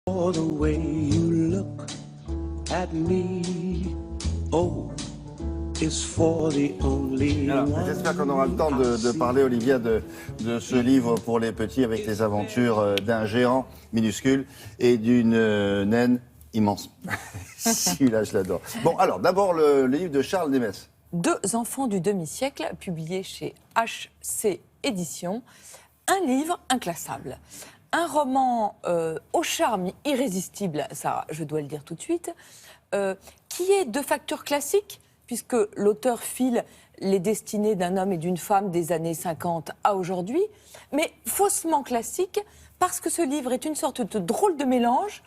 For the way you look at me, oh, is for the only Alors, one. j'espère qu'on aura le temps de parler, Olivia, de ce livre pour les petits avec les aventures d'un géant minuscule et d'une naine immense. Celui-là, je l'adore. Bon, alors, d'abord, le livre de Charles Démès. Deux enfants du demi-siècle, publié chez HC Éditions. Un livre inclassable. Un roman au charme irrésistible, ça je dois le dire tout de suite, qui est de facture classique, puisque l'auteur file les destinées d'un homme et d'une femme des années 50 à aujourd'hui, mais faussement classique, parce que ce livre est une sorte de drôle de mélange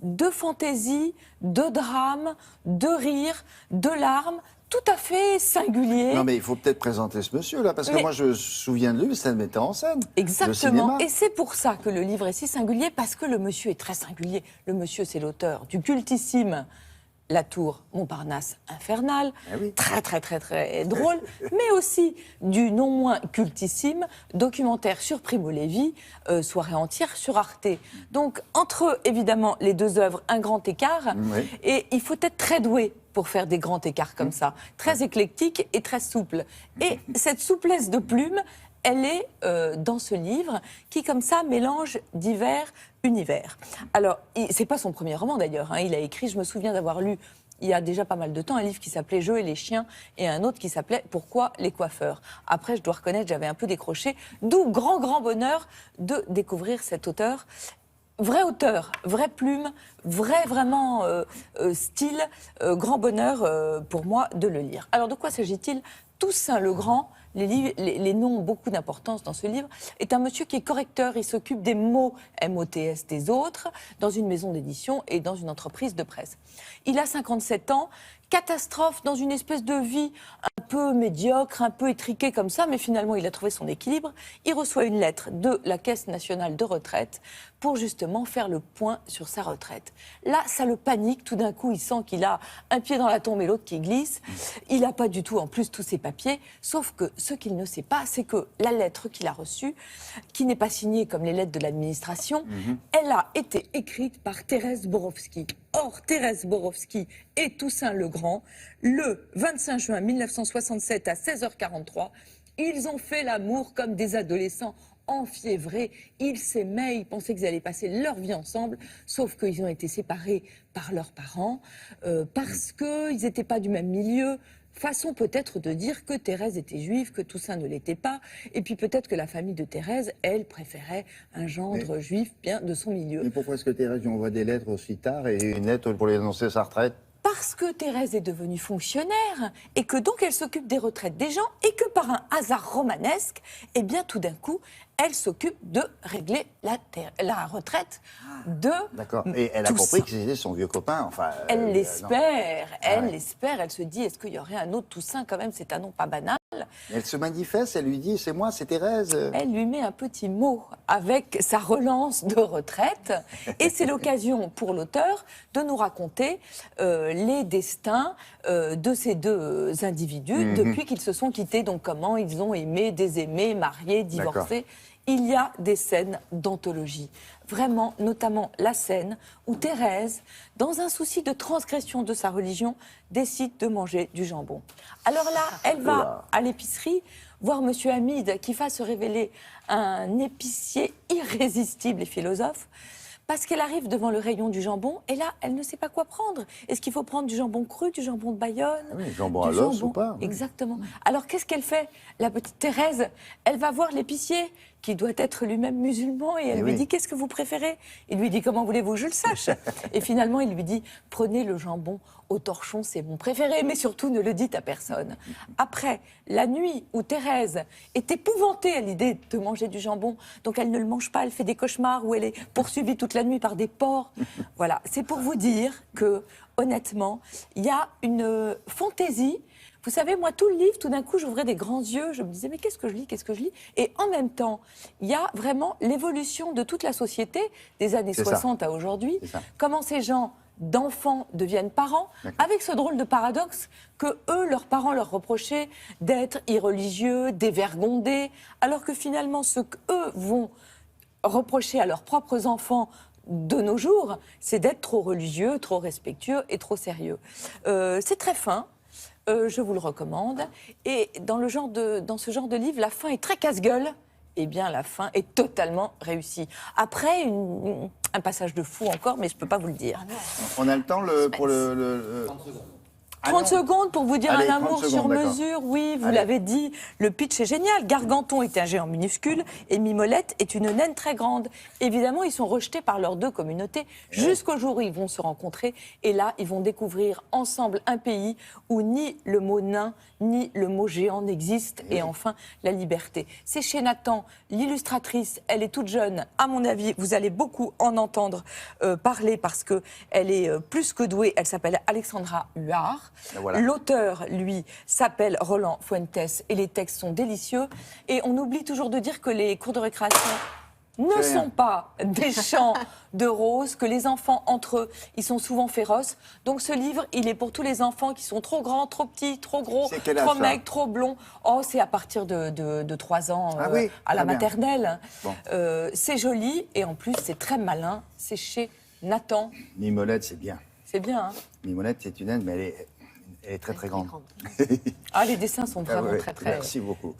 de fantaisie, de drame, de rire, de larmes, tout à fait singulier. Non, mais il faut peut-être présenter ce monsieur-là, parce que moi, je me souviens de lui, c'est un metteur en scène. Exactement. Et c'est pour ça que le livre est si singulier, parce que le monsieur est très singulier. Le monsieur, c'est l'auteur du cultissime La Tour Montparnasse infernale, oui. très drôle, mais aussi du non moins cultissime documentaire sur Primo Levi, Soirée entière sur Arte. Donc, entre évidemment les deux œuvres, un grand écart, et il faut être très doué pour faire des grands écarts comme ça, très éclectique et très souple. Et cette souplesse de plume, elle est dans ce livre qui, comme ça, mélange divers univers. Alors, c'est pas son premier roman d'ailleurs, hein. Il a écrit, je me souviens d'avoir lu, il y a déjà pas mal de temps, un livre qui s'appelait Je et les chiens et un autre qui s'appelait Pourquoi les coiffeurs. Après, je dois reconnaître, j'avais un peu décroché, d'où grand bonheur de découvrir cet auteur. Vrai auteur, vraie plume, vraiment style, grand bonheur pour moi de le lire. Alors de quoi s'agit-il? Toussaint Legrand, les noms ont beaucoup d'importance dans ce livre, est un monsieur qui est correcteur, il s'occupe des mots MOTS des autres dans une maison d'édition et dans une entreprise de presse. Il a 57 ans, catastrophe dans une espèce de vie un peu médiocre, un peu étriquée comme ça, mais finalement il a trouvé son équilibre. Il reçoit une lettre de la Caisse nationale de retraite pour justement faire le point sur sa retraite. Là, ça le panique, tout d'un coup il sent qu'il a un pied dans la tombe et l'autre qui glisse. Il n'a pas du tout en plus tous ses papiers, sauf que ce qu'il ne sait pas, c'est que la lettre qu'il a reçue, qui n'est pas signée comme les lettres de l'administration, elle a été écrite par Thérèse Borowski. Or, Thérèse Borowski et Toussaint Legrand, le 25 juin 1967 à 16h43, ils ont fait l'amour comme des adolescents enfiévrés. Ils s'aimaient, ils pensaient qu'ils allaient passer leur vie ensemble, sauf qu'ils ont été séparés par leurs parents, parce qu'ils n'étaient pas du même milieu. Façon peut-être de dire que Thérèse était juive, que Toussaint ne l'était pas, et puis peut-être que la famille de Thérèse, elle, préférait un gendre juif bien de son milieu. Et pourquoi est-ce que Thérèse lui envoie des lettres aussi tard et une lettre pour lui annoncer sa retraite? Parce que Thérèse est devenue fonctionnaire et que donc elle s'occupe des retraites des gens et que par un hasard romanesque, eh bien tout d'un coup, elle s'occupe de régler la retraite de D'accord. Et elle a Toussaint. compris que c'était son vieux copain. Enfin, Elle l'espère, non. l'espère, elle se dit, est-ce qu'il y aurait un autre Toussaint quand même, c'est un nom pas banal. Elle se manifeste, elle lui dit, c'est moi, c'est Thérèse. Elle lui met un petit mot avec sa relance de retraite et c'est l'occasion pour l'auteur de nous raconter les destins de ces deux individus depuis qu'ils se sont quittés, donc comment ils ont aimé, désaimé, marié, divorcé. Il y a des scènes d'anthologie, vraiment, notamment la scène où Thérèse, dans un souci de transgression de sa religion, décide de manger du jambon. Alors là, elle va à l'épicerie voir Monsieur Hamid, qui va se révéler un épicier irrésistible et philosophe, parce qu'elle arrive devant le rayon du jambon, et là, elle ne sait pas quoi prendre. Est-ce qu'il faut prendre du jambon cru, du jambon de Bayonne? Oui, jambon à l'os ou pas? Exactement. Alors, qu'est-ce qu'elle fait? La petite Thérèse, elle va voir l'épicier, qui doit être lui-même musulman, et elle lui dit, qu'est-ce que vous préférez? Il lui dit, comment voulez-vous que je le sache? Et finalement, il lui dit, prenez le jambon au torchon, c'est mon préféré, mais surtout ne le dites à personne. Après, la nuit où Thérèse est épouvantée à l'idée de manger du jambon, donc elle ne le mange pas, elle fait des cauchemars où elle est poursuivie toute la nuit par des porcs. Voilà, c'est pour vous dire que, honnêtement, il y a une fantaisie. Vous savez, moi, tout le livre, tout d'un coup, j'ouvrais des grands yeux, je me disais, mais qu'est-ce que je lis, qu'est-ce que je lis? Et en même temps, il y a vraiment l'évolution de toute la société, des années 60 à aujourd'hui, comment ces gens d'enfants deviennent parents, avec ce drôle de paradoxe que eux, leurs parents leur reprochaient d'être irreligieux, dévergondés, alors que finalement, ce qu'eux vont reprocher à leurs propres enfants de nos jours, c'est d'être trop religieux, trop respectueux et trop sérieux. C'est très fin. Je vous le recommande. Et dans ce genre de livre, la fin est très casse-gueule. Eh bien, la fin est totalement réussie. Après, un passage de fou encore, mais je ne peux pas vous le dire. On a le temps pour le... 30 secondes pour vous dire Allez, un amour 30 sur secondes, d'accord. mesure, oui, vous Allez. l'avez dit, le pitch est génial. Garganton est un géant minuscule et Mimolette est une naine très grande. Évidemment, ils sont rejetés par leurs deux communautés jusqu'au jour où ils vont se rencontrer et là, ils vont découvrir ensemble un pays où ni le mot nain ni le mot géant n'existe et enfin la liberté. C'est chez Nathan, l'illustratrice, elle est toute jeune, à mon avis, vous allez beaucoup en entendre parler parce qu'elle est plus que douée, elle s'appelle Alexandra Huard. Voilà. L'auteur, lui, s'appelle Roland Fuentes et les textes sont délicieux. Et on oublie toujours de dire que les cours de récréation ne sont pas des champs de roses, que les enfants, entre eux, ils sont souvent féroces. Donc ce livre, il est pour tous les enfants qui sont trop grands, trop petits, trop gros, C'est quel âge, trop ça maigres, trop blonds. Oh, c'est à partir de 3 ans Ah oui, à la très bien. maternelle. Bon. C'est joli et en plus, c'est très malin. C'est chez Nathan. Mimolette, c'est bien. C'est bien, hein? Mimolette, c'est une naine, mais elle est très, très grande. Ah, les dessins sont Ah vraiment ouais, très, très... Merci beaucoup.